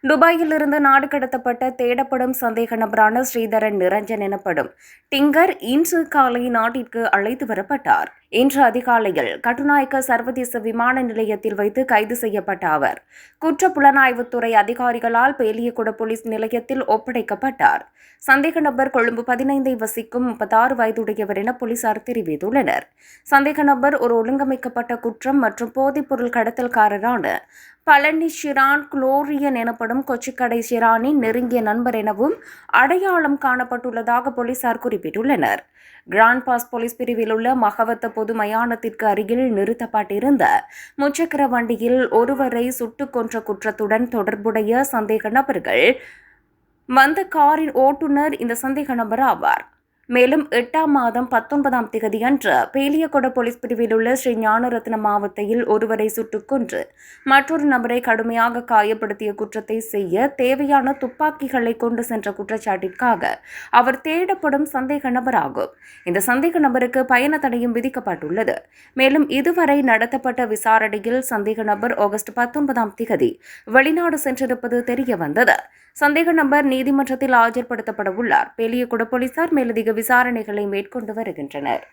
துபாயிலிருந்து நாடு கடத்தப்பட்ட தேடப்படும் சந்தேக நபரான ஸ்ரீதரன் நிரஞ்சன் எனப்படும் டிங்கர் இன்று காலை நாட்டிற்கு அழைத்து வரப்பட்டார். இன்று அதிகாலையில் கட்டுநாயக்க சர்வதேச விமான நிலையத்தில் வைத்து கைது செய்யப்பட்ட அவர் குற்ற புலனாய்வுத்துறை அதிகாரிகளால் பேலியகுட போலீஸ் நிலையத்தில் ஒப்படைக்கப்பட்டார். சந்தேக நபர் கொழும்பு 15 வசிக்கும் 36 வயதுடையவர் என போலீசார் தெரிவித்துள்ளனர். சந்தேக நபர் ஒரு ஒழுங்கமைக்கப்பட்ட குற்றம் மற்றும் போதைப்பொருள் கடத்தல்காரரான பழனி ஷிரான் குளோரியன் எனப்படும் கொச்சிக்கடை ஷிரானின் நெருங்கிய நண்பர் எனவும் அடையாளம் காணப்பட்டுள்ளதாக போலீசார் குறிப்பிட்டுள்ளனர். கிராண்ட் பாஸ் போலீஸ் பிரிவில் உள்ள மகவத்த பொது மயானத்திற்கு அருகில் நிறுத்தப்பட்டிருந்த முச்சக்கர வண்டியில் ஒருவரை சுட்டுக் கொன்ற குற்றத்துடன் தொடர்புடைய சந்தேக நபர்கள் வந்த காரின் ஓட்டுநர் இந்த சந்தேக நபர் ஆவார். மேலும் 8ஆம் மாதம் 19ஆம் திகதி அன்று பேலியகொட போலீஸ் பிரிவில் உள்ள ஸ்ரீ ஞானரத்ன மாவட்டத்தில் ஒருவரை சுட்டுக் கொன்று மற்றொரு நபரை கடுமையாக காயப்படுத்திய குற்றத்தை செய்ய தேவையான துப்பாக்கிகளை கொண்டு சென்ற குற்றச்சாட்டிற்காக அவர் தேடப்படும் சந்தேக நபர் ஆகும். இந்த சந்தேக நபருக்கு பயண தடையும் விதிக்கப்பட்டுள்ளது. மேலும் இதுவரை நடத்தப்பட்ட விசாரணையில் சந்தேக நபர் ஆகஸ்ட் 19ஆம் திகதி வெளிநாடு சென்றிருப்பது தெரியவந்தது. சந்தேக நபர் நீதிமன்றத்தில் ஆஜர்படுத்தப்பட உள்ளார். பேலியகுட போலீசார் மேலதிக விசாரணைகளை மேற்கொண்டு வருகின்றனர்.